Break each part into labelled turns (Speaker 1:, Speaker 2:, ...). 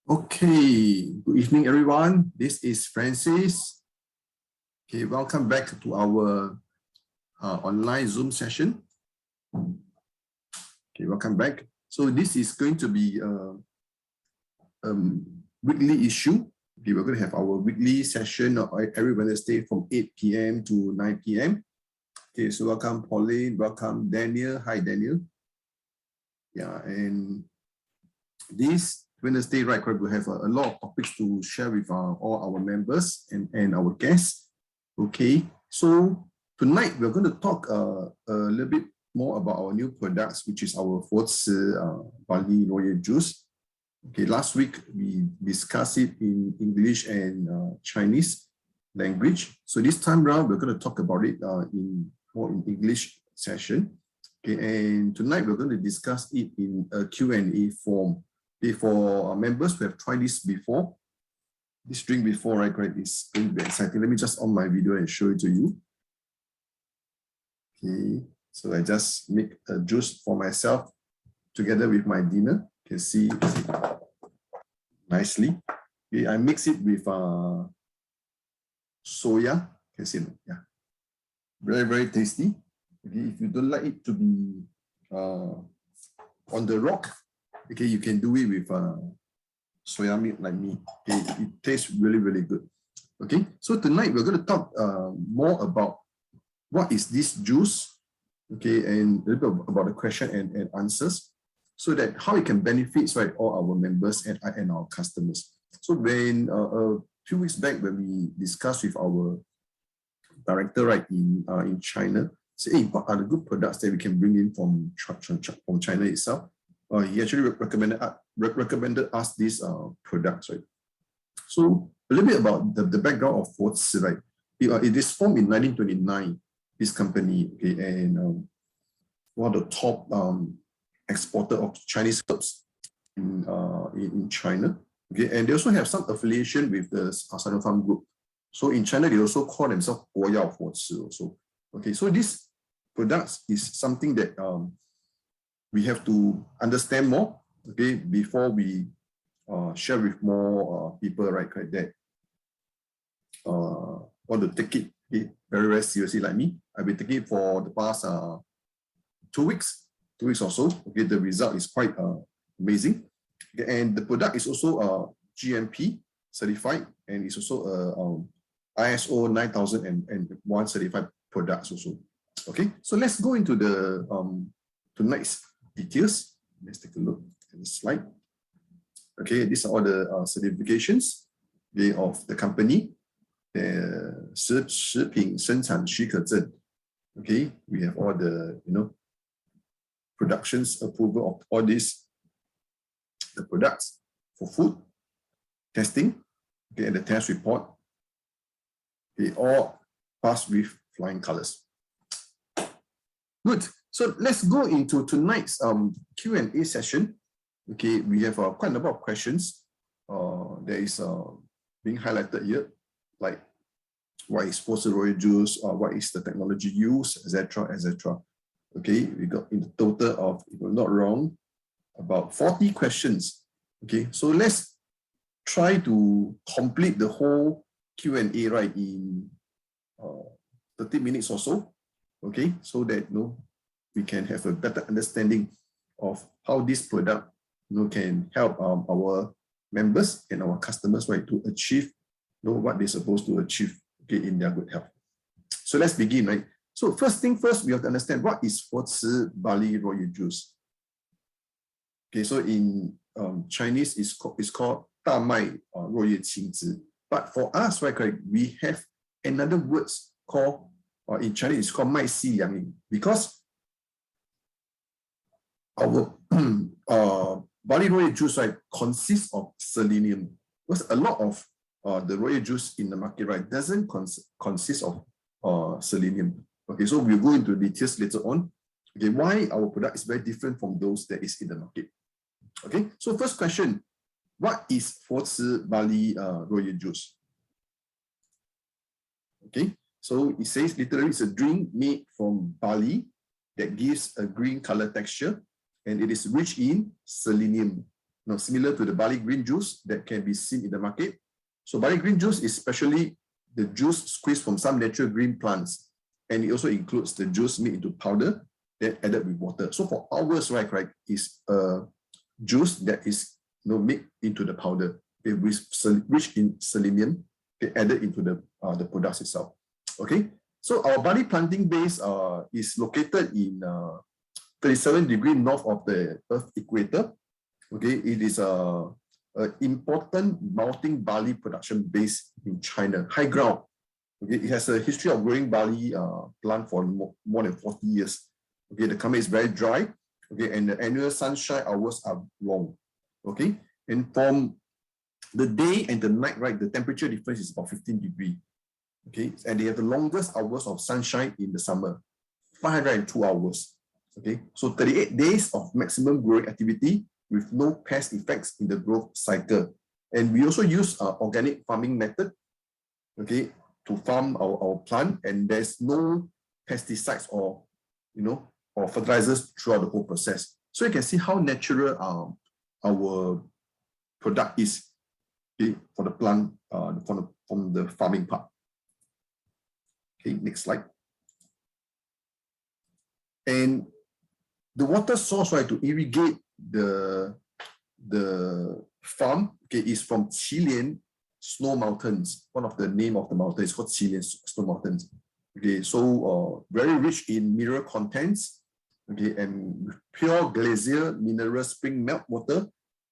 Speaker 1: Okay, good evening, everyone. This is Francis. Okay, welcome back to our online Zoom session. Okay, welcome back. So this is going to be a weekly issue. Okay, we're going to have our weekly session every Wednesday from 8 p.m. to 9 p.m. Okay, so welcome Pauline, welcome Daniel. Hi, Daniel. Yeah, and this Wednesday, right, we'll have a lot of topics to share with all our members and our guests. Okay, so tonight we're going to talk a little bit more about our new products, which is our Barley Ruoye juice. Okay, last week we discussed it in English and Chinese language. So this time around, we're going to talk about it more in English session. Okay, and tonight we're going to discuss it in a Q&A form. Okay, for members who have tried this before, this drink before, right, is going to be exciting. Let me just on my video and show it to you. Okay, so I just make a juice for myself together with my dinner. You can see nicely. Okay, I mix it with soya. You can see, yeah, very, very tasty. Okay, if you don't like it to be on the rock, okay, you can do it with soya milk like me. Okay, it tastes really, really good. Okay, so tonight we're going to talk more about what is this juice, okay, and a little bit about the question and answers, so that how it can benefit, right, all our members and our customers. So when a few weeks back when we discussed with our director, right, in China, say, hey, what are the good products that we can bring in from China itself? He actually recommended us these products, right? So a little bit about the background of Foci, right? It is formed in 1929, this company, okay, and one of the top exporter of Chinese herbs in China, okay, and they also have some affiliation with the Sinopharm Group. So in China, they also call themselves Guoyao Foci also. Okay, so this products is something that we have to understand more, okay, before we share with more people, right, that want to take it, okay, very, very seriously like me. I've been taking it for the past 2 weeks or so. Okay, the result is quite amazing. Okay, and the product is also GMP certified, and it's also ISO 9001 certified products also. Okay, so let's go into the tonight's details. Let's take a look at the slide. Okay, these are all the certifications, okay, of the company. 食品生产许可证. Okay, we have all the productions approval of all these the products for food testing. Okay, and the test report. They all pass with flying colors. Good. So let's go into tonight's Q&A session. Okay, we have quite a number of questions that is being highlighted here, like what is Barley Ruoye juice, what is the technology used, etc., etc. Okay, we got in the total of, if I'm not wrong, about 40 questions. Okay, so let's try to complete the whole Q&A, right, in 30 minutes or so. Okay, so that we can have a better understanding of how this product can help our members and our customers, right, to achieve what they're supposed to achieve, okay, in their good health. So let's begin, right? So first thing first, we have to understand what is Foci Barley Ruoye juice. Okay, so in Chinese, it's called 大麦 Ruoye Qingzi. But for us, right, we have another words called, in Chinese, it's called 麦西洋饮, because our Barley Ruoye juice, right, consists of selenium. Because a lot of the Ruoye juice in the market, right, doesn't consist of selenium. Okay, so we'll go into details later on. Okay, why our product is very different from those that is in the market. Okay, so first question, what is Foci Barley Ruoye juice? Okay, so it says literally it's a drink made from barley that gives a green color texture, and it is rich in selenium. similar to the barley green juice that can be seen in the market. So barley green juice is especially the juice squeezed from some natural green plants, and it also includes the juice made into powder then added with water. So for ours, right, is a juice that is made into the powder, okay, rich in selenium, okay, added into the products itself. Okay, so our barley planting base is located in 37 degrees north of the Earth equator. Okay, it is an important malting barley production base in China, high ground. Okay, it has a history of growing barley plant for more than 40 years. Okay, the climate is very dry. Okay, and the annual sunshine hours are long. Okay, and from the day and the night, right, the temperature difference is about 15 degrees. Okay, and they have the longest hours of sunshine in the summer, 502 hours. Okay, so 38 days of maximum growing activity with no pest effects in the growth cycle. And we also use organic farming method, okay, to farm our plant, and there's no pesticides or or fertilizers throughout the whole process. So you can see how natural our product is, okay, for the plant from the farming part. Okay, next slide. And the water source, right, to irrigate the farm, okay, is from Qilian Snow Mountains. One of the name of the mountain is called Qilian Snow Mountains. Okay, so very rich in mineral contents, okay, and pure glacier mineral spring melt water,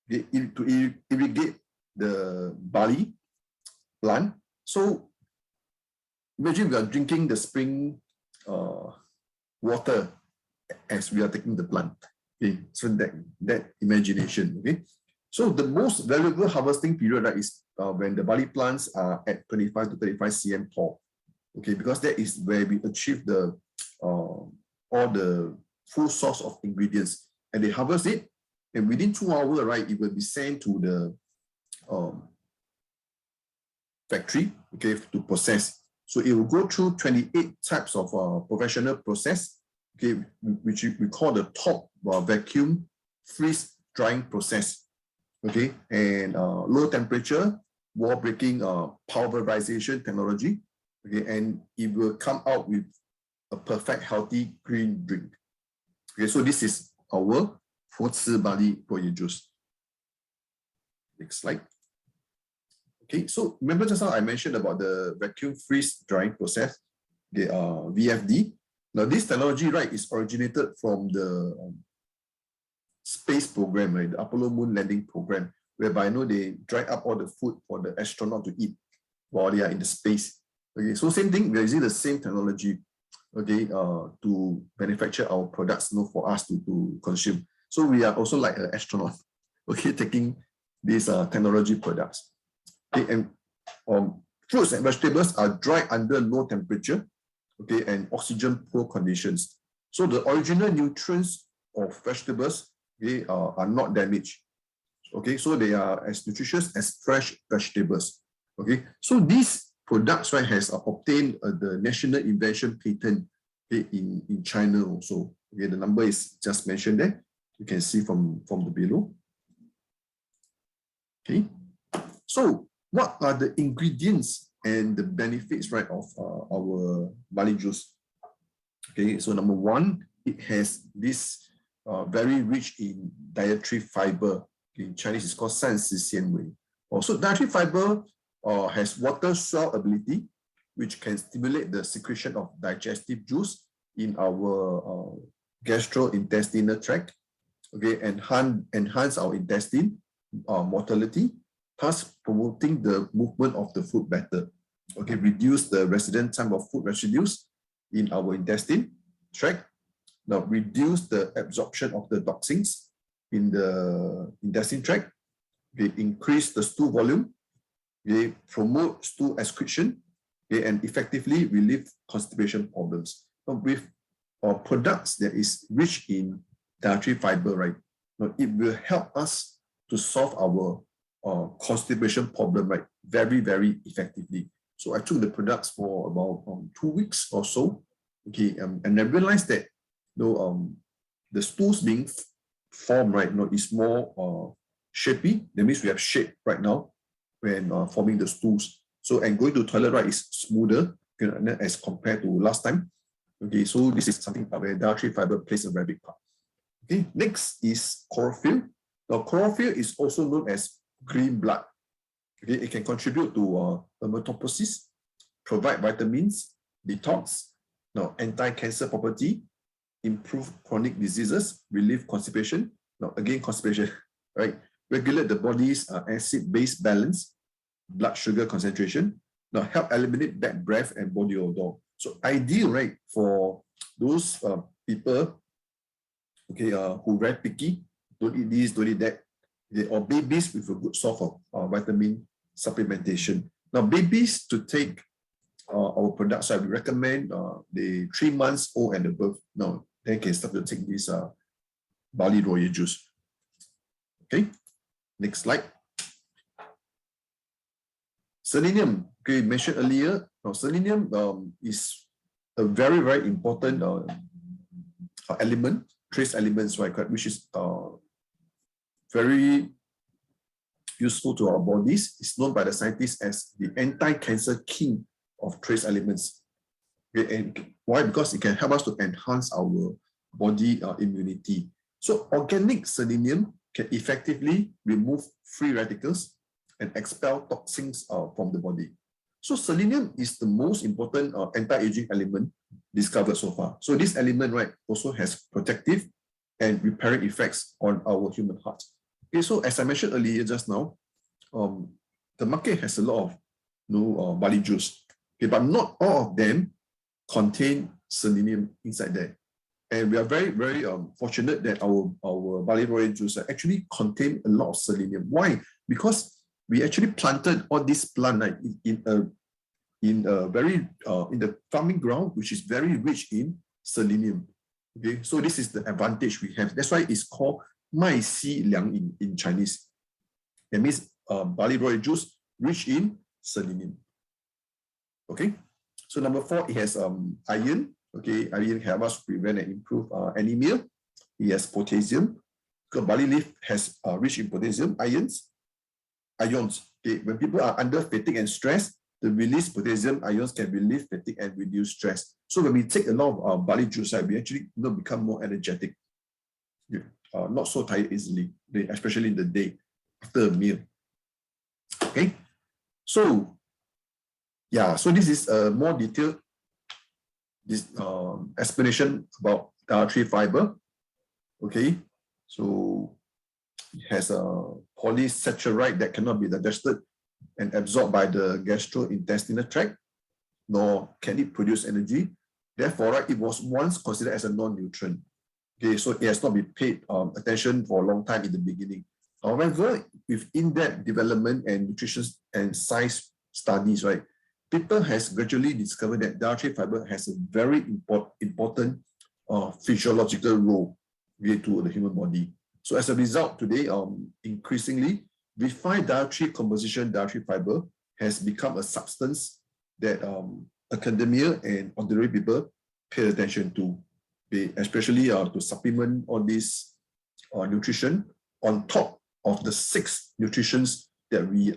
Speaker 1: okay, to irrigate the barley plant. So imagine we are drinking the spring water as we are taking the plant. Okay, so that imagination. Okay, so the most valuable harvesting period, right, is when the barley plants are at 25 to 35 cm tall. Okay, because that is where we achieve the all the full source of ingredients, and they harvest it, and within 2 hours, right, it will be sent to the factory, okay, to process. So it will go through 28 types of professional process, okay, which we call the top vacuum freeze drying process, okay, and low temperature wall breaking pulverization technology, okay, and it will come out with a perfect healthy green drink. Okay, so this is our 4-次 Barley Ruoye juice. Next slide. Okay, so remember just now I mentioned about the vacuum freeze drying process, the VFD. Now this technology, right, is originated from the space program, right, the Apollo Moon Landing program, whereby they dry up all the food for the astronaut to eat while they are in the space. Okay, so same thing, we're using the same technology, okay, to manufacture our products, for us to consume. So we are also like an astronaut, okay, taking these technology products. Okay, and fruits and vegetables are dried under low temperature, okay, and oxygen poor conditions. So the original nutrients of vegetables, okay, are not damaged. Okay, so they are as nutritious as fresh vegetables. Okay, so these products, right, has obtained the national invention patent, okay, in China also. Okay, the number is just mentioned there. You can see from the below. Okay, so what are the ingredients and the benefits, right, of our barley juice? Okay, so number one, it has this very rich in dietary fiber. In Chinese, it's called 膳食纤维. Also, dietary fiber has water solubility, which can stimulate the secretion of digestive juice in our gastrointestinal tract. Okay, enhance our intestine motility, thus promoting the movement of the food better. Okay, reduce the resident time of food residues in our intestine tract. Now, reduce the absorption of the toxins in the intestine tract. Okay, increase the stool volume. Okay, promote stool excretion. Okay, and effectively relieve constipation problems. Now, with products that is rich in dietary fiber, right, now it will help us to solve our constipation problem, right, very, very effectively. So I took the products for about 2 weeks or so, okay, and I realized that the stools being formed, right, is more shapy, that means we have shape right now when forming the stools. So, and going to toilet, right, is smoother as compared to last time. Okay, so this is something where dietary fiber plays a very big part. Okay, next is chlorophyll. Now, chlorophyll is also known as green blood. Okay, it can contribute to hematopoiesis, provide vitamins, detox, now anti-cancer property, improve chronic diseases, relieve constipation. Now, again, constipation, right? Regulate the body's acid-base balance, blood sugar concentration. Now, help eliminate bad breath and body odor. So, ideal, right, for those people, okay, who are very picky, don't eat this, don't eat that, okay, or babies with a good source of vitamin supplementation. Now, babies to take our products, I would recommend the 3 months old and above. Now, they can start to take this Barley Ruoye juice. Okay, next slide. Selenium, okay, mentioned earlier. Now, selenium is a very, very important element, trace elements, right, which is very useful to our bodies. It's known by the scientists as the anti-cancer king of trace elements. Okay, and why? Because it can help us to enhance our body immunity. So organic selenium can effectively remove free radicals and expel toxins from the body. So selenium is the most important anti-aging element discovered so far. So this element, right, also has protective and repairing effects on our human heart. Okay, so as I mentioned earlier just now, the market has a lot of barley juice, okay, but not all of them contain selenium inside there. And we are very, very fortunate that our Barley Ruoye juice actually contain a lot of selenium. Why? Because we actually planted all this plant like, in the farming ground, which is very rich in selenium. Okay, so this is the advantage we have. That's why it's called Mai Si Liang in Chinese. That means Barley Ruoye juice rich in selenium. Okay, so number 4, it has iron. Okay, iron helps us prevent and improve anemia. It has potassium. Because barley leaf has rich in potassium, ions. Okay, when people are under fatigue and stress, the released potassium ions can relieve fatigue and reduce stress. So when we take a lot of barley juice, we actually become more energetic. Yeah. Not so tired easily, especially in the day after a meal. Okay, so yeah, so this is a more detailed explanation about dietary fiber. Okay, so it has a polysaccharide that cannot be digested and absorbed by the gastrointestinal tract, nor can it produce energy. Therefore, right, it was once considered as a non-nutrient. Okay, so it has not been paid attention for a long time in the beginning. However, with in-depth development and nutrition and science studies, right, people has gradually discovered that dietary fiber has a very important physiological role related to the human body. So as a result, today, increasingly, refined dietary composition dietary fiber has become a substance that academia and ordinary people pay attention to, especially to supplement all this nutrition on top of the 6 nutritions that we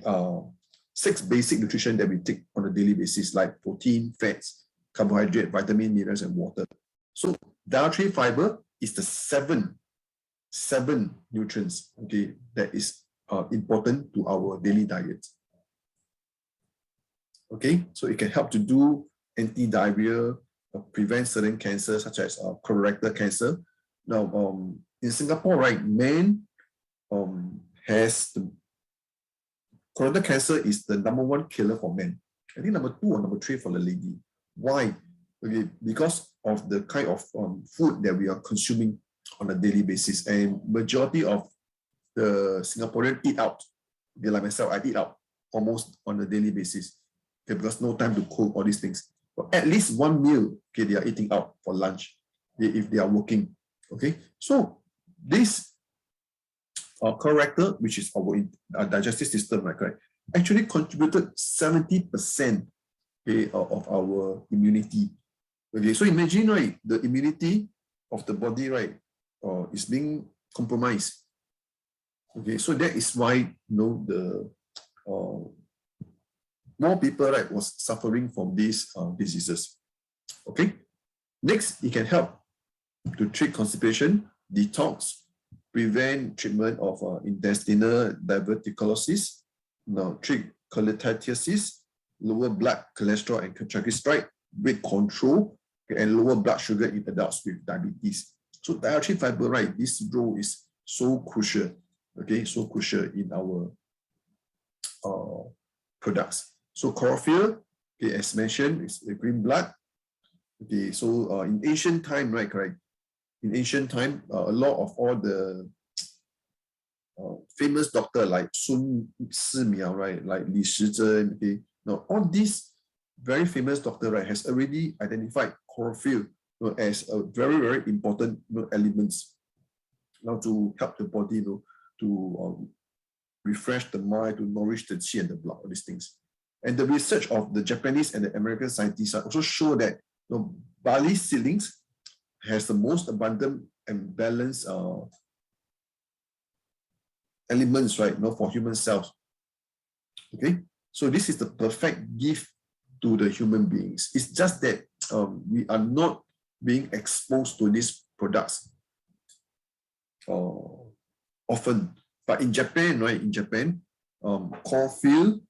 Speaker 1: 6 basic nutrition that we take on a daily basis, like protein, fats, carbohydrate, vitamin, minerals, and water. So dietary fiber is the 7 nutrients, okay, that is important to our daily diet. Okay, so it can help to do anti-diarrhea, prevent certain cancers such as colorectal cancer. Now, in Singapore, right, men has the colorectal cancer is the #1 killer for men. I think number 2 or number 3 for the lady. Why? Okay, because of the kind of food that we are consuming on a daily basis, and majority of the Singaporean eat out. Okay, like myself, I eat out almost on a daily basis. Okay, because no time to cook all these things. But at least 1 meal, okay, they are eating out for lunch, okay, if they are working. Okay, so this colorectal, which is our digestive system, right, actually contributed 70% okay, of our immunity. Okay, so imagine, right, the immunity of the body, right, is being compromised. Okay, so that is why the more people, right, was suffering from these diseases. Okay, next, it can help to treat constipation, detox, prevent treatment of intestinal diverticulosis, treat cholelithiasis, lower blood cholesterol and triglyceride, weight control, and lower blood sugar in adults with diabetes. So dietary fiber, right, this role is so crucial, okay, so crucial in our products. So chlorophyll, okay, as mentioned, is the green blood. Okay, so in ancient time, right, correct? In ancient time, a lot of all the famous doctor like Sun Simiao, right, like Li Shizhen, okay, now all these very famous doctor, right, has already identified chlorophyll as a very, very important elements now to help the body, to refresh the mind, to nourish the qi and the blood, all these things. And the research of the Japanese and the American scientists also show that barley seedlings has the most abundant and balanced elements, right, for human cells. Okay, so this is the perfect gift to the human beings. It's just that we are not being exposed to these products often. But in Japan, right, chlorophyll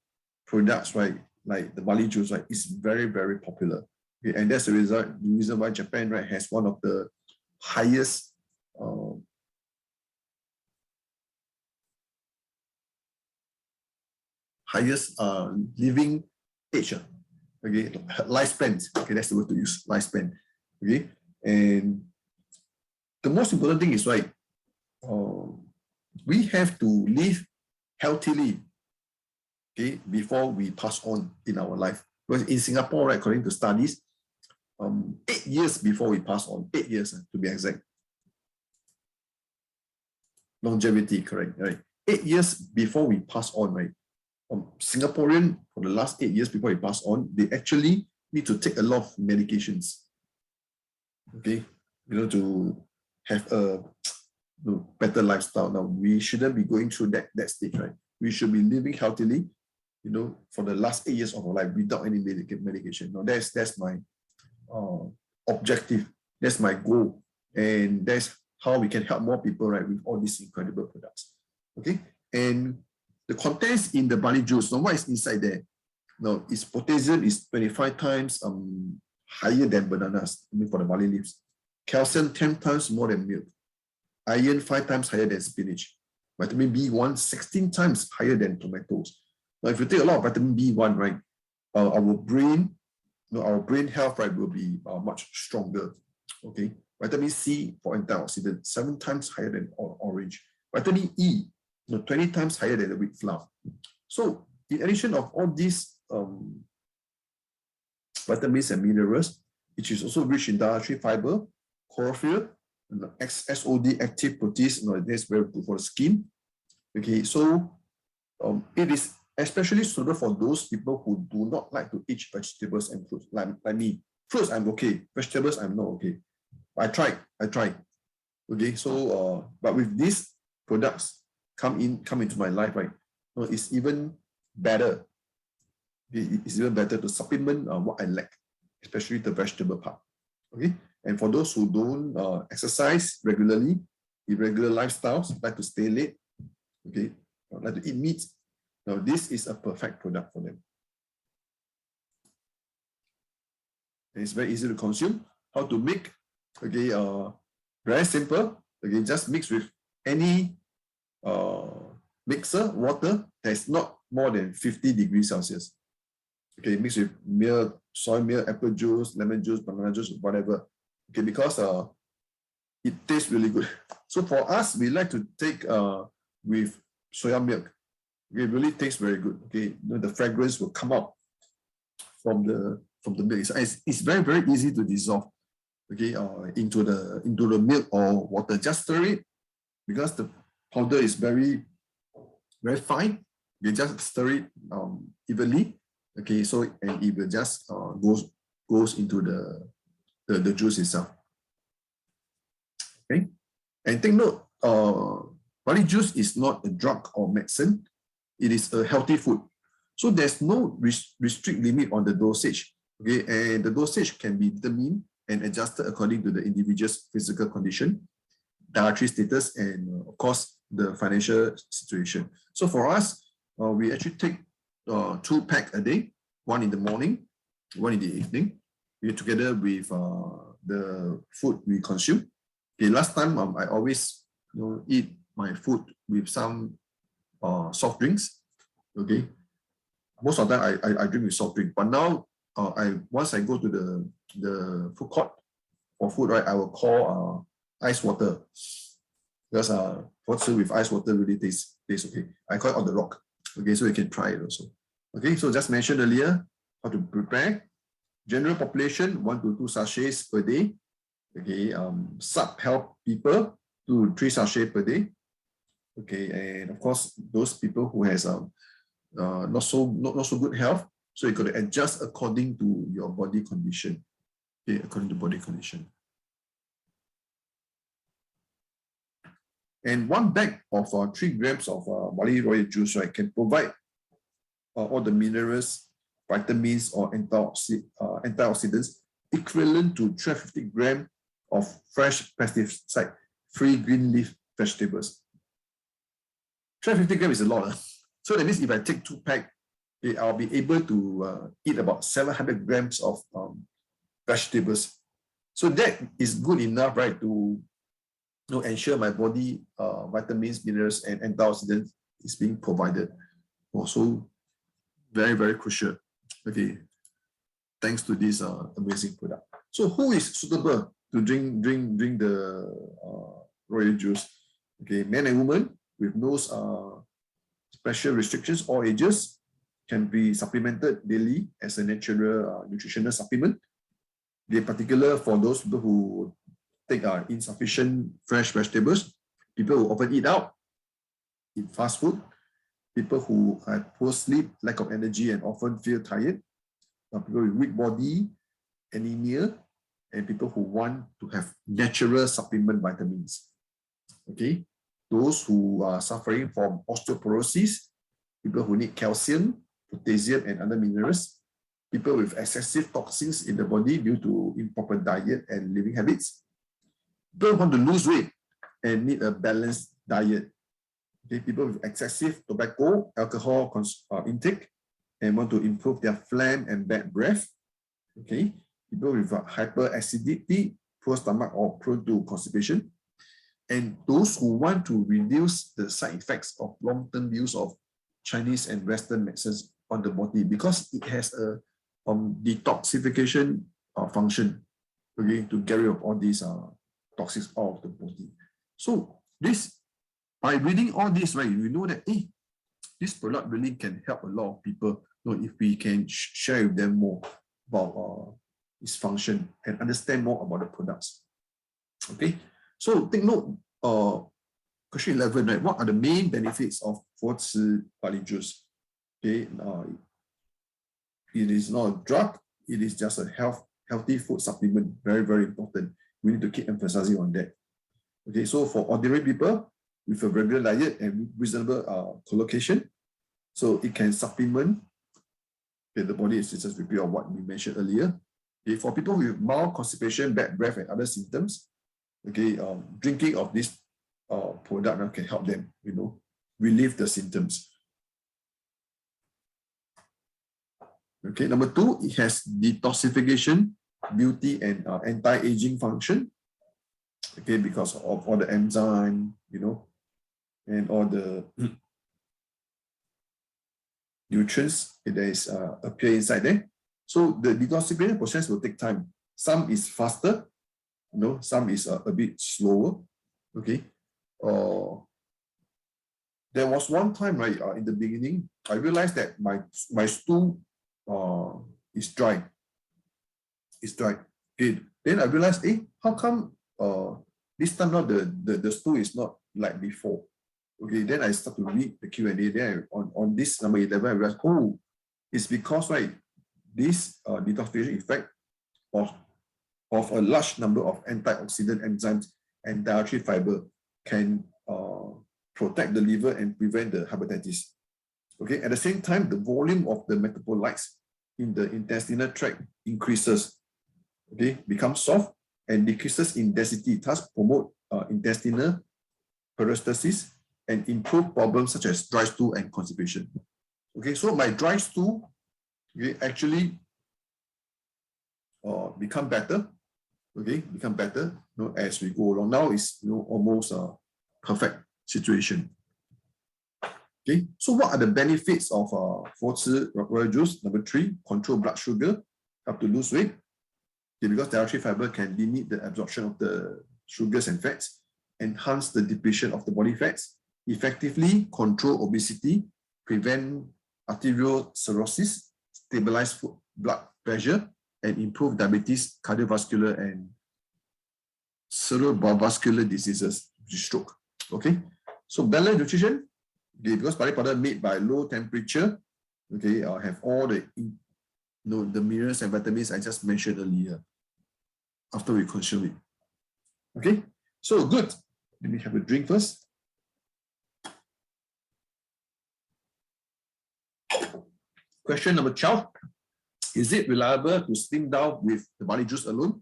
Speaker 1: products, right, like the barley juice, right, is very, very popular. Okay, and that's the reason why Japan, right, has one of the highest living age, okay, lifespan. Okay, that's the word to use, lifespan. Okay, and the most important thing is, right, we have to live healthily, okay, before we pass on in our life. Because in Singapore, right, according to studies, 8 years before we pass on, 8 years to be exact. Longevity, correct, right? 8 years before we pass on, right? Singaporean, for the last 8 years before we pass on, they actually need to take a lot of medications, okay, to have a better lifestyle. Now, we shouldn't be going through that stage, right? We should be living healthily, for the last 8 years of our life without any medication. Now, that's my objective. That's my goal. And that's how we can help more people, right, with all these incredible products. Okay. And the contents in the barley juice, now what is inside there? Now, its potassium is 25 times higher than bananas, for the barley leaves. Calcium 10 times more than milk. Iron 5 times higher than spinach. Vitamin B1 16 times higher than tomatoes. Now, if you take a lot of vitamin B1, right, our brain health, right, will be much stronger. Okay. Vitamin C for antioxidant, 7 times higher than orange. Vitamin E, 20 times higher than the wheat flour. So, in addition of all these vitamins and minerals, which is also rich in dietary fiber, chlorophyll, SOD, active proteins, that's very good for the skin. Okay, so it is especially suitable for those people who do not like to eat vegetables and fruits, like me. Fruits, I'm okay. Vegetables, I'm not okay. I tried. Okay, so but with these products come into my life, right? It's even better. It's even better to supplement what I lack, especially the vegetable part. Okay, and for those who don't exercise regularly, irregular lifestyles, like to stay late, okay, like to eat meat, now this is a perfect product for them. And it's very easy to consume. How to make? Okay, very simple. Okay, just mix with any mixer, water that's not more than 50 degrees Celsius. Okay, mix with milk, soy milk, apple juice, lemon juice, banana juice, whatever. Okay, because it tastes really good. So for us, we like to take with soya milk. Okay, it really tastes very good. Okay, the fragrance will come out from the milk. It's very, very easy to dissolve. Okay, into the milk or water. Just stir it because the powder is very, very fine. You just stir it evenly. Okay, so and it will just goes into the juice itself. Okay, and take note. barley juice is not a drug or medicine. It is a healthy food. So there's no restrict limit on the dosage. Okay, and the dosage can be determined and adjusted according to the individual's physical condition, dietary status, and of course, the financial situation. So for us, we actually take 2 packs a day, one in the morning, one in the evening, together with the food we consume. Okay, last time I always eat my food with some soft drinks. Okay, most of the time I drink with soft drink, but now once I go to the food court for food, right, I will call ice water, because water with ice water really tastes okay. I call it on the rock. Okay, so you can try it also. Okay, so just mentioned earlier how to prepare. General population, 1 to 2 sachets per day. Okay, sub-health people, 2 to 3 sachets per day. Okay, and of course, those people who has not so good health, so you got to adjust according to your body condition. Okay, according to body condition. And 1 bag of 3 grams of Barley Ruoye juice, right, can provide all the minerals, vitamins, or antioxidants equivalent to 350 grams of fresh pesticide-free green leaf vegetables. 350 grams is a lot. So that means if I take 2 packs, I'll be able to eat about 700 grams of vegetables. So that is good enough, right, to ensure my body vitamins, minerals, and antioxidants is being provided. Also, very, very crucial. Okay, thanks to this amazing product. So who is suitable to drink the Ruoye juice? Okay, men and women with no special restrictions, all ages, can be supplemented daily as a natural nutritional supplement. In particular, for those people who take insufficient fresh vegetables, people who often eat out, eat fast food, people who have poor sleep, lack of energy, and often feel tired, people with weak body, anemia, and people who want to have natural supplement vitamins. Okay, those who are suffering from osteoporosis, people who need calcium, potassium, and other minerals, people with excessive toxins in the body due to improper diet and living habits, people who want to lose weight and need a balanced diet. Okay, people with excessive tobacco, alcohol intake, and want to improve their phlegm and bad breath. Okay, people with hyperacidity, poor stomach, or prone to constipation. And those who want to reduce the side effects of long-term use of Chinese and Western medicines on the body, because it has a detoxification function, okay, to get rid of all these toxins out of the body. So this, by reading all this, right, you know that this product really can help a lot of people. If we can share with them more about its function and understand more about the products. Okay, so take note. Question 11, right? What are the main benefits of 4-ci barley juice? Okay, it is not a drug. It is just a healthy food supplement. Very, very important. We need to keep emphasizing on that. Okay, so for ordinary people with a regular diet and reasonable collocation, so it can supplement the body is just repeat of what we mentioned earlier. Okay, for people with mild constipation, bad breath, and other symptoms, okay, drinking of this product can help them, relieve the symptoms. Okay, number 2, it has detoxification, beauty, and anti-aging function. Okay, because of all the enzyme, and all the nutrients that is appear inside there. So the detoxification process will take time. Some is faster, some is a bit slower. Okay. There was one time, right, in the beginning, I realized that my stool is dry. It's dry. Okay. Then I realized, how come this time now the stool is not like before? Okay, then I start to read the QnA. Then on this number 11, I realized, it's because, right, this detoxification effect of a large number of antioxidant enzymes and dietary fiber can protect the liver and prevent the hepatitis. Okay, at the same time, the volume of the metabolites in the intestinal tract increases, okay, becomes soft and decreases in density, thus promote intestinal peristalsis and improve problems such as dry stool and constipation. Okay, so my dry stool, okay, actually become better, okay, become better, as we go along. Now it's almost a perfect situation. Okay, so what are the benefits of 4-ci royal juice? Number 3, control blood sugar, help to lose weight. Okay, because dietary fiber can limit the absorption of the sugars and fats, enhance the depletion of the body fats, effectively control obesity, prevent arteriosclerosis, stabilize blood pressure, and improve diabetes, cardiovascular, and cerebrovascular diseases, which is stroke. Okay, so balanced nutrition, okay, because barley powder made by low temperature, okay, have all the the minerals and vitamins I just mentioned earlier after we consume it. Okay, so good. Let me have a drink first. Question number 12. Is it reliable to slim down with the barley juice alone?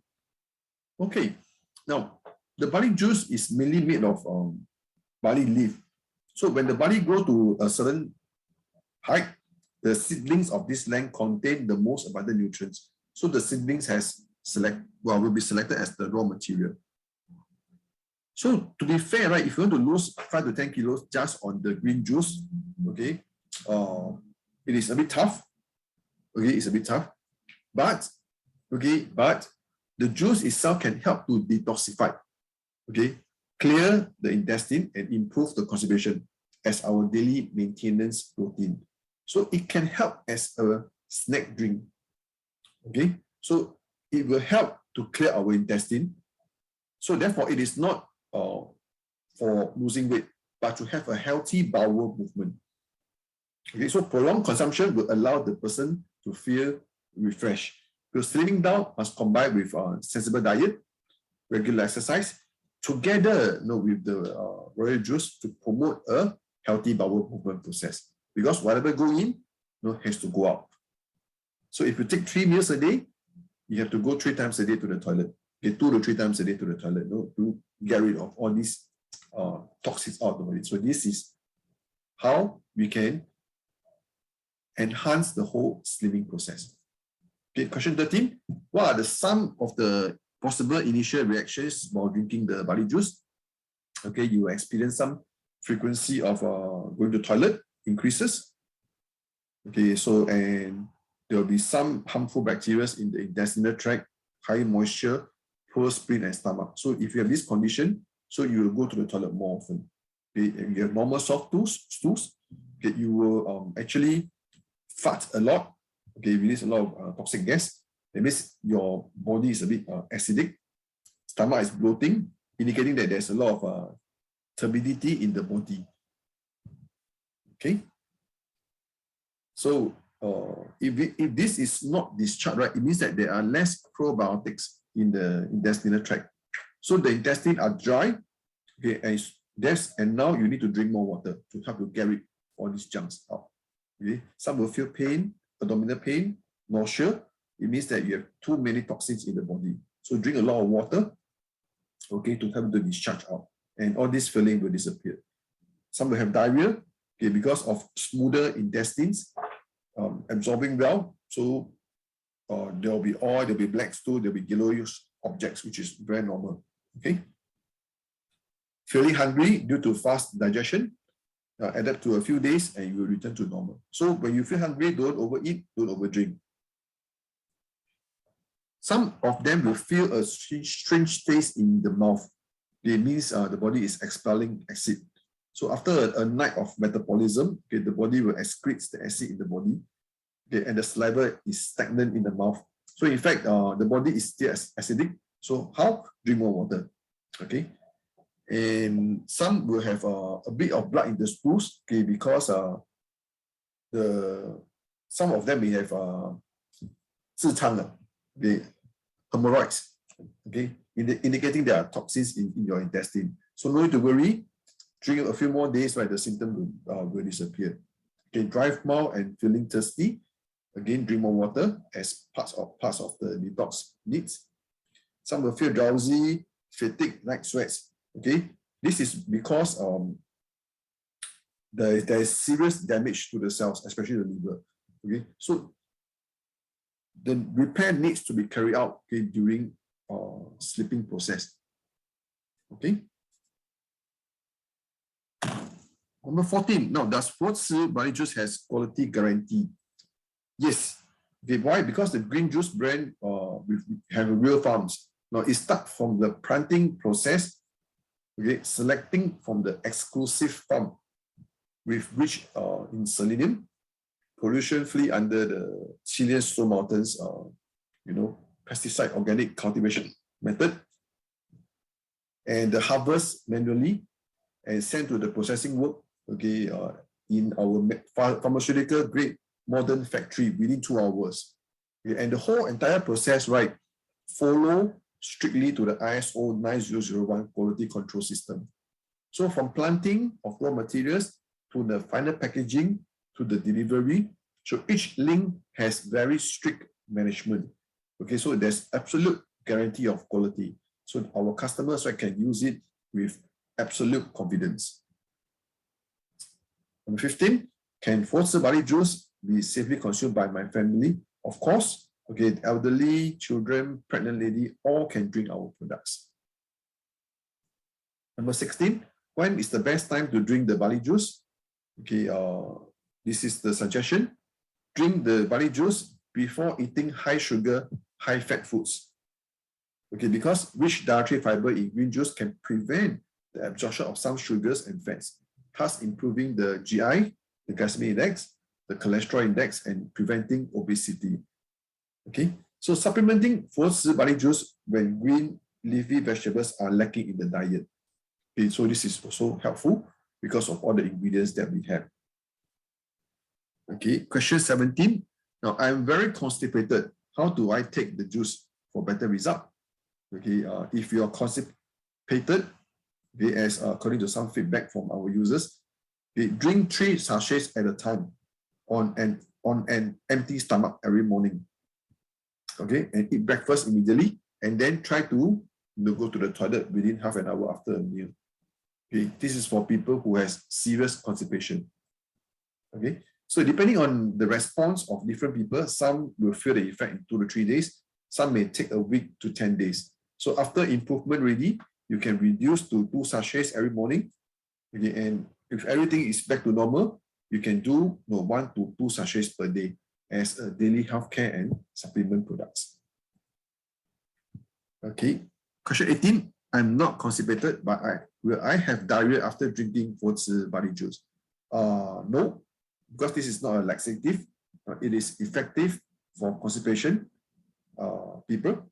Speaker 1: Okay, now the barley juice is mainly made of barley leaf. So when the barley grows to a certain height, the seedlings of this length contain the most abundant nutrients. So the seedlings will be selected as the raw material. So to be fair, right, if you want to lose 5 to 10 kilos just on the green juice, okay, it is a bit tough. Okay, it's a bit tough, but the juice itself can help to detoxify, okay, clear the intestine and improve the constipation as our daily maintenance routine. So it can help as a snack drink, okay. So it will help to clear our intestine. So therefore, it is not for losing weight, but to have a healthy bowel movement. Okay, so prolonged consumption will allow the person to feel refreshed. Because slimming down must combine with sensible diet, regular exercise, together with the royal juice to promote a healthy bowel movement process. Because whatever go in, has to go out. So if you take 3 meals a day, you have to go 3 times a day to the toilet. Okay, 2 to 3 times a day to the toilet, to get rid of all these toxins out of the body. So this is how we can enhance the whole slimming process. Okay, question 13. What are some of the possible initial reactions while drinking the barley juice? Okay, you will experience some frequency of going to the toilet increases. Okay, so and there will be some harmful bacteria in the intestinal tract, high moisture, poor spleen and stomach. So if you have this condition, so you will go to the toilet more often. Okay, and you have normal soft stools, okay, you will actually fart a lot, okay, release a lot of toxic gas. That means your body is a bit acidic, stomach is bloating, indicating that there's a lot of turbidity in the body. Okay, so if this is not discharged, right, it means that there are less probiotics in the intestinal tract. So the intestines are dry, okay, and now you need to drink more water to help to get rid of all these junks out. Okay, some will feel pain, abdominal pain, nausea. It means that you have too many toxins in the body. So drink a lot of water, okay, to help to discharge out, and all this feeling will disappear. Some will have diarrhea, okay, because of smoother intestines, absorbing well. So there will be oil, there will be black stool, there will be yellowish objects, which is very normal. Okay. Feeling hungry due to fast digestion, adapt to a few days and you will return to normal. So when you feel hungry, don't overeat, don't overdrink. Some of them will feel a strange taste in the mouth. It means the body is expelling acid. So after a night of metabolism, okay, the body will excrete the acid in the body, okay, and the saliva is stagnant in the mouth. So in fact, the body is still acidic. So how? Drink more water. Okay. And some will have a bit of blood in the stools, okay, because some of them may have 痔疮, okay, hemorrhoids, okay, indicating there are toxins in your intestine. So no need to worry. drink a few more days, right, the symptom will disappear. Okay, drive mild and feeling thirsty. Again, drink more water as parts of the detox needs. Some will feel drowsy, fatigue, night sweats. Okay, this is because there is serious damage to the cells, especially the liver. Okay, so the repair needs to be carried out, okay, during sleeping process. Okay. Number 14. Now, does 4C barley juice has quality guarantee? Yes. Okay, why? Because the green juice brand have real farms. Now, it starts from the planting process, okay, selecting from the exclusive farm with rich in selenium, pollution-free under the Chilean Snow Mountains, pesticide organic cultivation method, and the harvest manually and sent to the processing work, okay, in our pharmaceutical grade modern factory within 2 hours. Okay, and the whole entire process, right, follow strictly to the ISO 9001 quality control system. So from planting of raw materials to the final packaging to the delivery, so each link has very strict management. Okay, so there's absolute guarantee of quality. So our customers, right, can use it with absolute confidence. Number 15, can 4C barley juice be safely consumed by my family? Of course. Okay, elderly, children, pregnant lady, all can drink our products. Number 16, when is the best time to drink the barley juice? Okay, this is the suggestion. Drink the barley juice before eating high sugar, high fat foods. Okay, because rich dietary fiber in green juice can prevent the absorption of some sugars and fats, thus improving the GI, the glycemic index, the cholesterol index, and preventing obesity. Okay, so supplementing 4C barley juice when green leafy vegetables are lacking in the diet. Okay, so this is also helpful because of all the ingredients that we have. Okay, question 17. Now, I'm very constipated. How do I take the juice for better result? Okay, if you are constipated, okay, as according to some feedback from our users, okay, drink 3 sachets at a time on an empty stomach every morning. Okay, and eat breakfast immediately, and then try to go to the toilet within half an hour after a meal. Okay, this is for people who has serious constipation. Okay, so depending on the response of different people, some will feel the effect in 2 to 3 days. Some may take a week to 10 days. So after improvement ready, you can reduce to 2 sachets every morning. Okay, and if everything is back to normal, you can do 1 to 2 sachets per day as a daily healthcare and supplement products. Okay, question 18. I'm not constipated, but will I have diarrhea after drinking 4C barley juice? No, because this is not a laxative. It is effective for constipation people.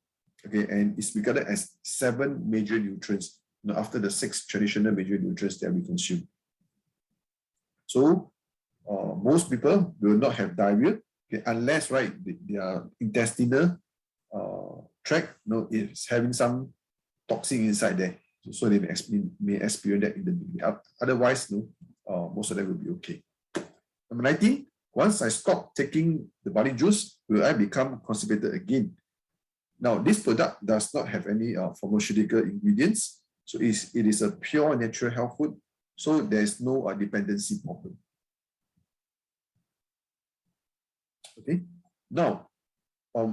Speaker 1: Okay, and it's regarded as 7 major nutrients after the 6 traditional major nutrients that we consume. So most people will not have diarrhea, okay, unless, right, their intestinal tract is having some toxin inside there. So they may experience that in the beginning. Otherwise, most of them will be okay. Number 19, once I stop taking the barley juice, will I become constipated again? Now, this product does not have any pharmaceutical ingredients. So it is a pure natural health food. So there's no dependency problem. Okay. Now,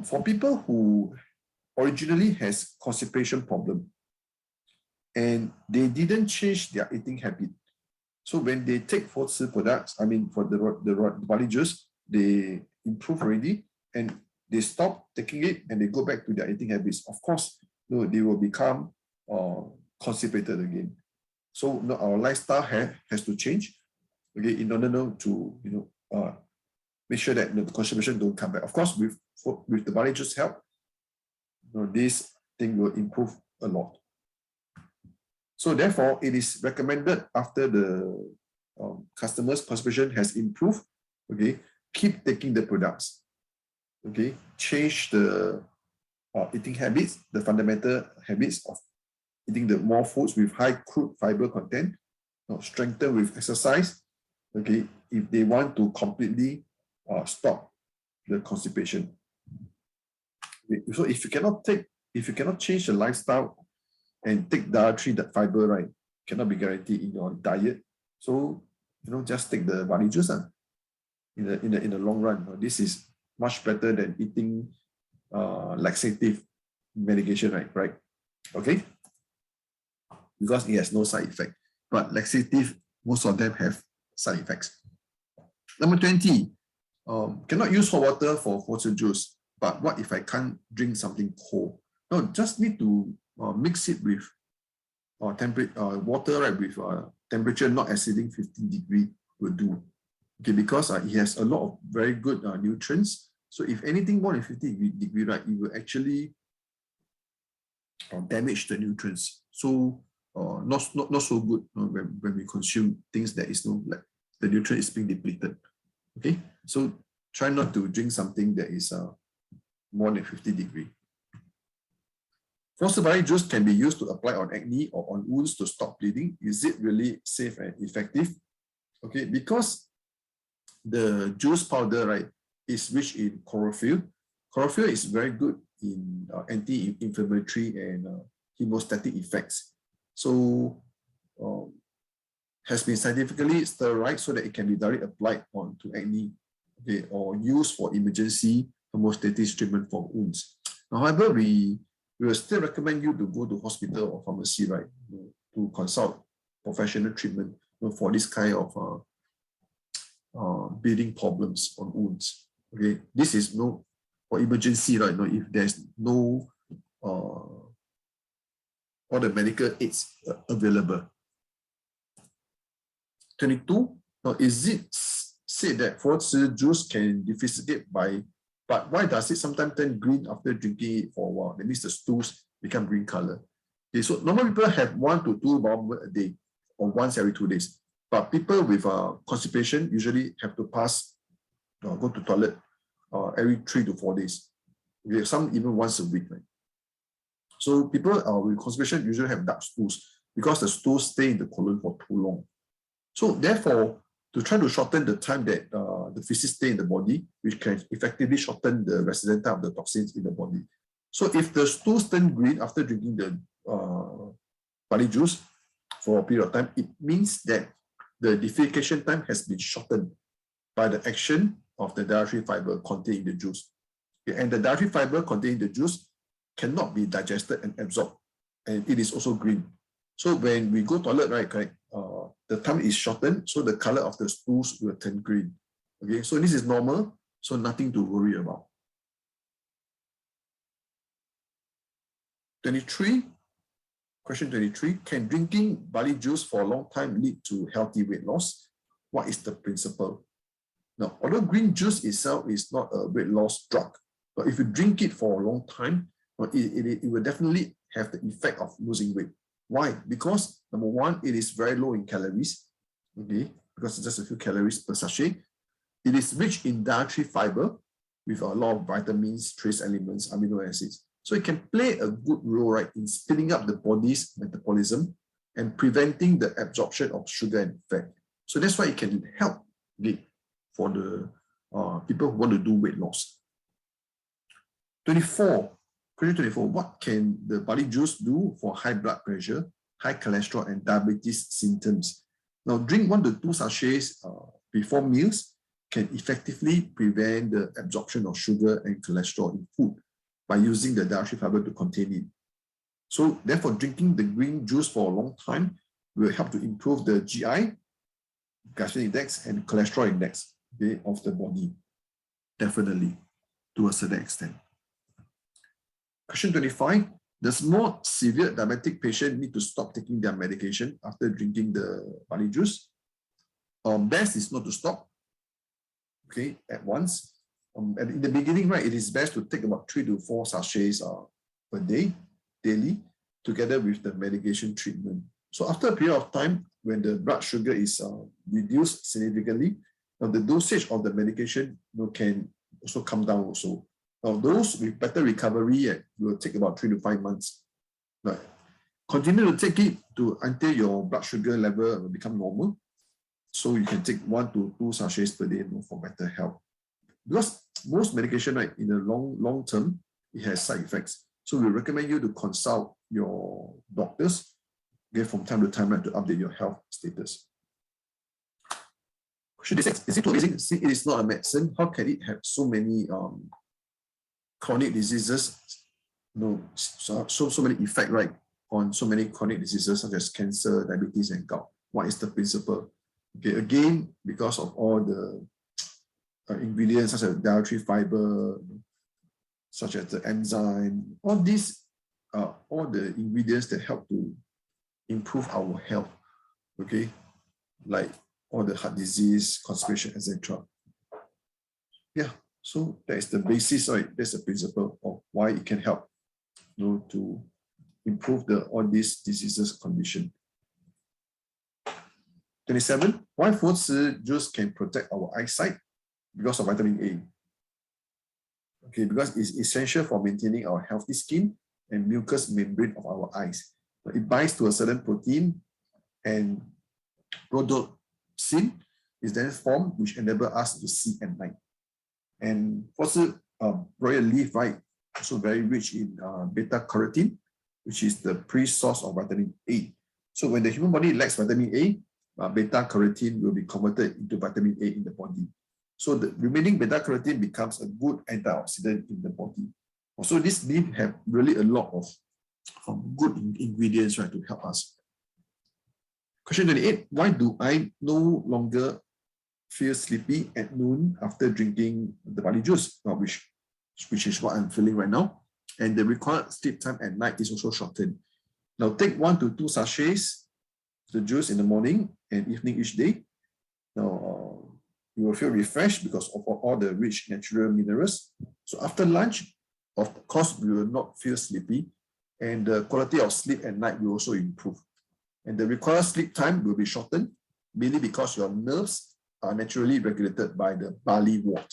Speaker 1: for people who originally has constipation problem and they didn't change their eating habit. So when they take 4C products, I mean for the barley juice, they improve already and they stop taking it and they go back to their eating habits. Of course, they will become constipated again. So our lifestyle has to change, okay, in order to make sure that the constipation don't come back. Of course, with the barley juice help, this thing will improve a lot. So therefore, it is recommended after the customer's constipation has improved, okay, keep taking the products. Okay, change the eating habits, the fundamental habits of eating the more foods with high crude fiber content, strengthen with exercise, okay, if they want to completely stop the constipation. Okay, so if you cannot change the lifestyle and take dietary fiber, right, cannot be guaranteed in your diet. So, just take the barley juice in the long run. This is much better than eating laxative medication, right? Okay, because it has no side effect. But laxative, most of them have side effects. Number 20, cannot use hot water for frozen juice. But what if I can't drink something cold? No, just need to mix it with water, right, with temperature not exceeding 15 degrees will do. Okay, because it has a lot of very good nutrients. So if anything more than 50 degrees, right, it will actually damage the nutrients. So not so good when we consume things that is like the nutrient is being depleted. Okay, so try not to drink something that is more than 50 degrees. Forceps barley juice can be used to apply on acne or on wounds to stop bleeding. Is it really safe and effective? Okay, because the juice powder, right, is rich in chlorophyll. Chlorophyll is very good in anti-inflammatory and hemostatic effects. So has been scientifically sterilized so that it can be directly applied onto acne, okay, or used for emergency hemostasis treatment for wounds. However, we will still recommend you to go to hospital or pharmacy, right, to consult professional treatment for this kind of bleeding problems on wounds. Okay, this is no for emergency, right? No, if there's no all the medical aids available. 22. Now, is it said that forceps juice can defecate but why does it sometimes turn green after drinking it for a while? That means the stools become green color. Okay, so normal people have 1 to 2 bowel movement a day or once every 2 days. But people with constipation usually have to go to toilet every 3 to 4 days. Okay, some even once a week, right? So people with constipation usually have dark stools because the stools stay in the colon for too long. So therefore, to try to shorten the time that the feces stay in the body, which can effectively shorten the resident time of the toxins in the body. So if the stools turn green after drinking the barley juice for a period of time, it means that the defecation time has been shortened by the action of the dietary fiber contained in the juice. Okay, and the dietary fiber contained in the juice cannot be digested and absorbed, and it is also green. So when we go toilet, right, correct, the time is shortened, so the color of the stools will turn green. Okay, so this is normal, so nothing to worry about. 23, question 23, can drinking barley juice for a long time lead to healthy weight loss? What is the principle? Now, although green juice itself is not a weight loss drug, but if you drink it for a long time, it will definitely have the effect of losing weight. Why? Because number one, it is very low in calories, okay, because it's just a few calories per sachet. It is rich in dietary fiber with a lot of vitamins, trace elements, amino acids. So it can play a good role, right, in speeding up the body's metabolism and preventing the absorption of sugar and fat. So that's why it can help for the people who want to do weight loss. 24. Question 24, what can the barley juice do for high blood pressure, high cholesterol, and diabetes symptoms? Now, drink 1 to 2 sachets before meals can effectively prevent the absorption of sugar and cholesterol in food by using the dietary fiber to contain it. So therefore, drinking the green juice for a long time will help to improve the GI, glycemic index, and cholesterol index, okay, of the body, definitely, to a certain extent. Question 25, does more severe diabetic patient need to stop taking their medication after drinking the barley juice? Best is not to stop, okay, at once. And in the beginning, right, it is best to take about 3 to 4 sachets per day, daily, together with the medication treatment. So after a period of time, when the blood sugar is reduced significantly, the dosage of the medication can also come down also. Now, those with better recovery will take about 3 to 5 months. Right. Continue to take it until your blood sugar level will become normal. So you can take 1 to 2 sachets per day for better health. Because most medication, right, in the long term, it has side effects. So we recommend you to consult your doctors, okay, from time to time, right, to update your health status. Question 6, is it too amazing? See, it is not a medicine. How can it have so many chronic diseases? So many effects, right, on so many chronic diseases such as cancer, diabetes, and gout. What is the principle? Okay, again, because of all the ingredients such as dietary fiber, such as the enzyme, all these are all the ingredients that help to improve our health, okay, like all the heart disease, constipation, etc. Yeah, so that is the basis, right? That's the principle of why it can help, to improve all these diseases condition. 27, why fruit juice can protect our eyesight? Because of vitamin A. Okay, because it's essential for maintaining our healthy skin and mucous membrane of our eyes. It binds to a certain protein, and rhodopsin is then formed, which enable us to see at night. And also, royal leaf, right, also very rich in beta-carotene, which is the pre-source of vitamin A. So when the human body lacks vitamin A, beta-carotene will be converted into vitamin A in the body. So the remaining beta-carotene becomes a good antioxidant in the body. Also, this leaf have really a lot of good ingredients, right, to help us. Question 28, why do I no longer feel sleepy at noon after drinking the barley juice, which is what I'm feeling right now? And the required sleep time at night is also shortened. Now take 1 to 2 sachets the juice in the morning and evening each day. Now you will feel refreshed because of all the rich natural minerals. So after lunch, of course, you will not feel sleepy, and the quality of sleep at night will also improve. And the required sleep time will be shortened, mainly because your nerves are naturally regulated by the barley wort.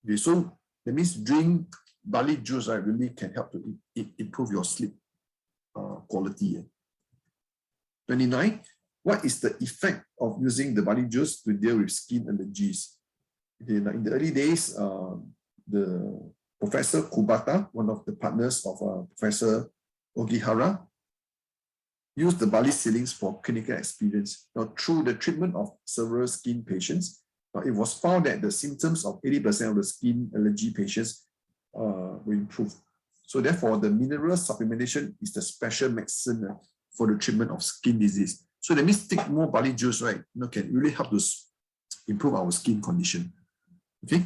Speaker 1: Okay, so that means drink barley juice, right, really can help to improve your sleep quality. 29, what is the effect of using the barley juice to deal with skin allergies? Okay, now in the early days, the Professor Kubata, one of the partners of Professor Ogihara, used the barley seedlings for clinical experience. Now, through the treatment of several skin patients, it was found that the symptoms of 80% of the skin allergy patients will improve. So therefore, the mineral supplementation is the special medicine for the treatment of skin disease. So that means take more barley juice, right, can really help to improve our skin condition. Okay.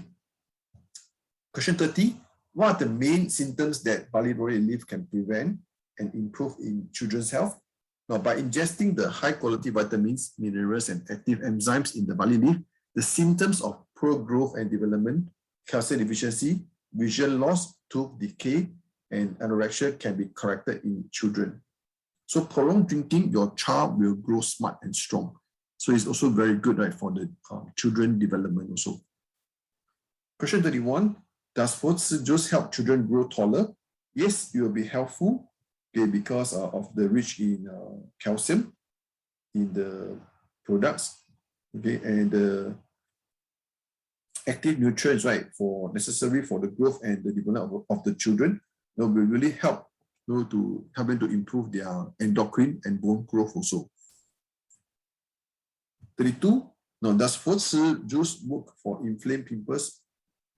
Speaker 1: Question 30, what are the main symptoms that Barley Ruoye leaf can prevent and improve in children's health? Now, by ingesting the high-quality vitamins, minerals, and active enzymes in the barley leaf, the symptoms of poor growth and development, calcium deficiency, vision loss, tooth decay, and anorexia can be corrected in children. So prolonged drinking, your child will grow smart and strong. So it's also very good, right, for the children development also. Question 31, does fruit juice help children grow taller? Yes, it will be helpful, okay, because of the rich in calcium in the products, okay, and the active nutrients, right, necessary for the growth and the development of the children, will really help, to help them to improve their endocrine and bone growth also. 32, now does fruit juice work for inflamed pimples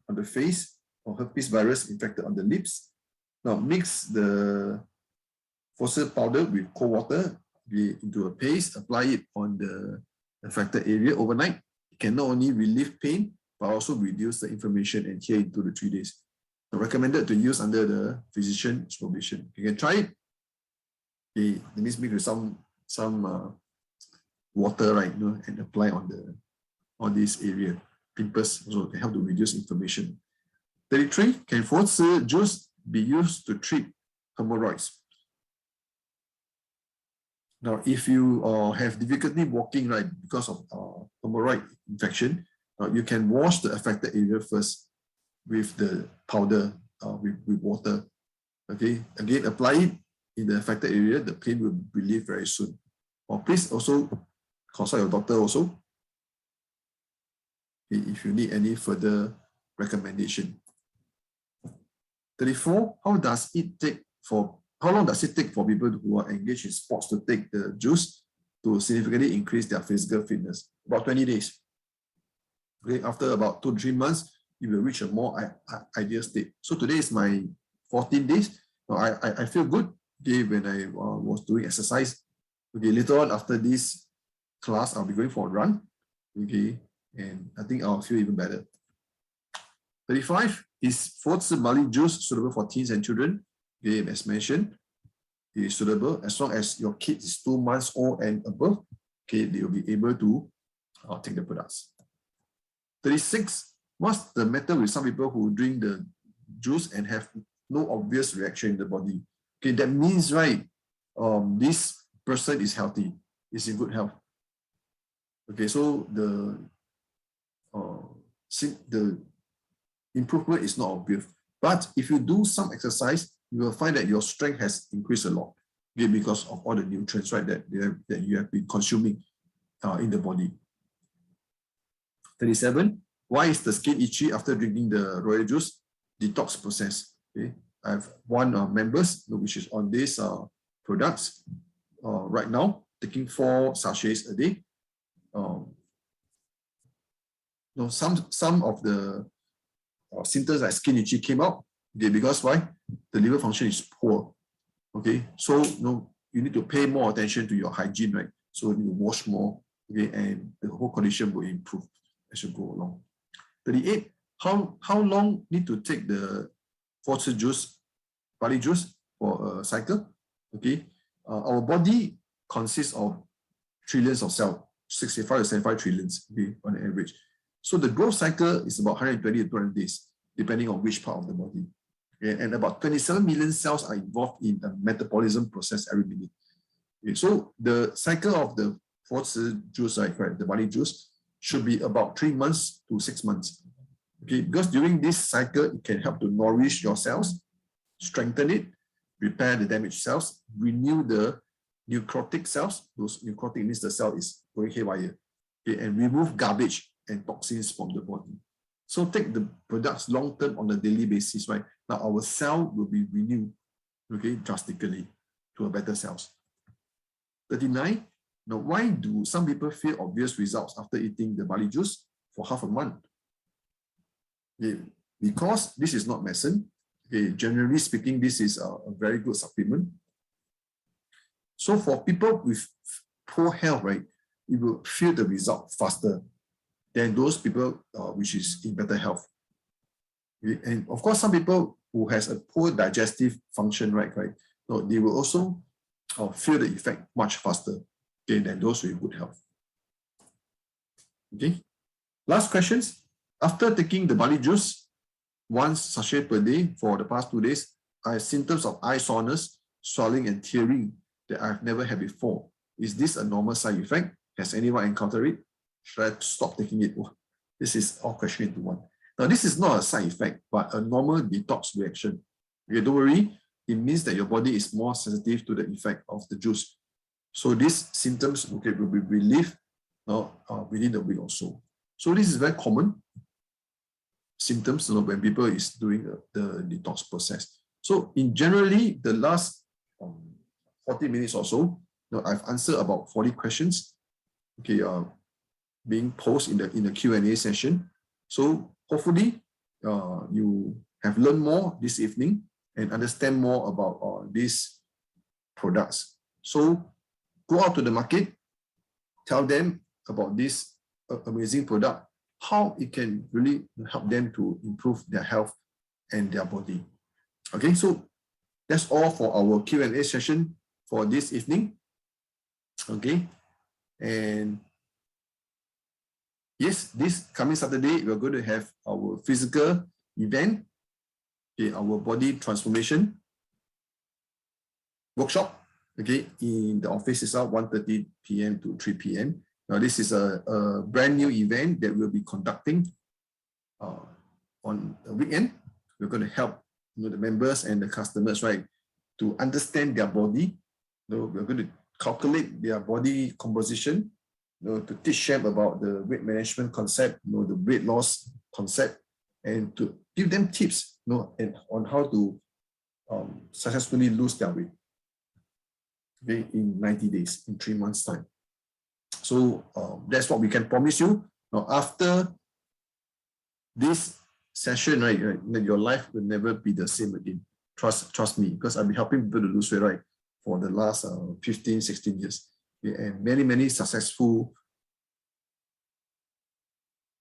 Speaker 1: on the face or herpes virus infected on the lips? Now mix the fossil powder with cold water into a paste, apply it on the affected area overnight. It can not only relieve pain, but also reduce the inflammation and adhere into the 3 days. Now, recommended to use under the physician supervision. You can try it. Okay, that means mix with some water, right, and apply on this area. Pimples also can help to reduce inflammation. 33, can fruit juice be used to treat hemorrhoids? Now, if you have difficulty walking, right, because of hemorrhoid infection, you can wash the affected area first with the powder with water. Okay, again, apply it in the affected area, the pain will be relieved very soon. Or please also consult your doctor also if you need any further recommendation. 34, how long does it take for people who are engaged in sports to take the juice to significantly increase their physical fitness? About 20 days. Okay, after about 2 to 3 months, you will reach a more ideal state. So today is my 14 days. Now I feel good, okay, when I was doing exercise. Okay, later on after this class, I'll be going for a run. Okay, and I think I'll feel even better. 35, is 4-次barley juice suitable for teens and children? Okay, as mentioned, it is suitable as long as your kid is 2 months old and above. Okay, they will be able to take the products. 36, what's the matter with some people who drink the juice and have no obvious reaction in the body? Okay, that means, right, this person is healthy, is in good health. Okay, so the improvement is not obvious. But if you do some exercise, you will find that your strength has increased a lot, okay, because of all the nutrients, right, that you have been consuming in the body. 37, why is the skin itchy after drinking the royal juice? Detox process. Okay, I have one members which is on these products right now, taking 4 sachets a day. Some of the symptoms like skin itchy came out, okay, because why? The liver function is poor. Okay, so you need to pay more attention to your hygiene, right? So you need to wash more, okay, and the whole condition will improve as you go along. 38, how long need to take the 4-次juice, barley juice for a cycle? Okay, our body consists of trillions of cells, 65 to 75 trillions, okay, on average. So the growth cycle is about 120 to 200 days, depending on which part of the body. Okay, and about 27 million cells are involved in the metabolism process every minute. Okay, so the cycle of the 4-次juice, right, the barley juice, should be about 3 months to 6 months. Okay, because during this cycle, it can help to nourish your cells, strengthen it, repair the damaged cells, renew the necrotic cells. Those necrotic means the cell is going haywire. Okay, and remove garbage and toxins from the body. So take the products long-term on a daily basis, right? Now our cell will be renewed, okay, drastically to a better cells. 39, now why do some people feel obvious results after eating the barley juice for half a month? Okay, because this is not medicine. Okay, generally speaking, this is a very good supplement. So for people with poor health, right, you will feel the result faster than those people which is in better health. Okay? And of course, some people who has a poor digestive function, right, so they will also feel the effect much faster, okay, than those with good health. Okay. Last questions. After taking the barley juice, 1 sachet per day for the past 2 days, I have symptoms of eye soreness, swelling, and tearing that I've never had before. Is this a normal side effect? Has anyone encountered it? Should I stop taking it? Oh, this is all question into one. Now, this is not a side effect, but a normal detox reaction. Okay, don't worry. It means that your body is more sensitive to the effect of the juice. So these symptoms, okay, will be relieved within a week or so. So this is very common symptoms when people is doing the detox process. So in generally, the last 40 minutes or so, I've answered about 40 questions, okay, being posed in the Q&A session. So hopefully you have learned more this evening and understand more about these products. So go out to the market, tell them about this amazing product, how it can really help them to improve their health and their body. Okay, so that's all for our Q&A session for this evening. Okay, and yes, this coming Saturday, we're going to have our physical event, okay, our body transformation workshop, okay, in the office itself, 1:30 p.m. to 3 p.m. Now, this is a brand new event that we'll be conducting on the weekend. We're going to help the members and the customers, right, to understand their body. We're going to calculate their body composition, to teach them about the weight management concept, the weight loss concept, and to give them tips, and on how to successfully lose their weight, okay, in 90 days, in 3 months' time. So that's what we can promise you. Now, after this session, right, your life will never be the same again. Trust me, because I've been helping people to lose weight, right, for the last 15, 16 years. Okay, and many successful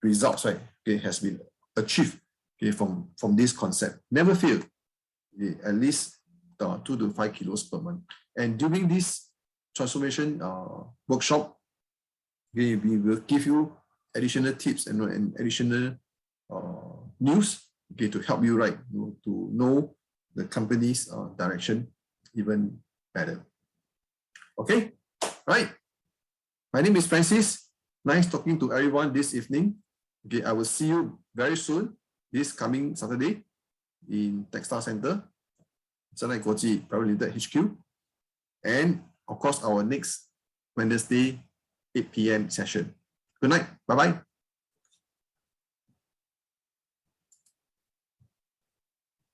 Speaker 1: results, right, okay, has been achieved, okay, from this concept. Never fail. Okay, at least 2 to 5 kilos per month. And during this transformation workshop, okay, we will give you additional tips and additional news, okay, to help you, right, to know the company's direction even better. Okay, right. My name is Francis. Nice talking to everyone this evening. Okay, I will see you very soon, this coming Saturday in Textile Center, Shanghai Guoji Private Limited HQ. And of course, our next Wednesday, 8 p.m. session. Good night. Bye-bye.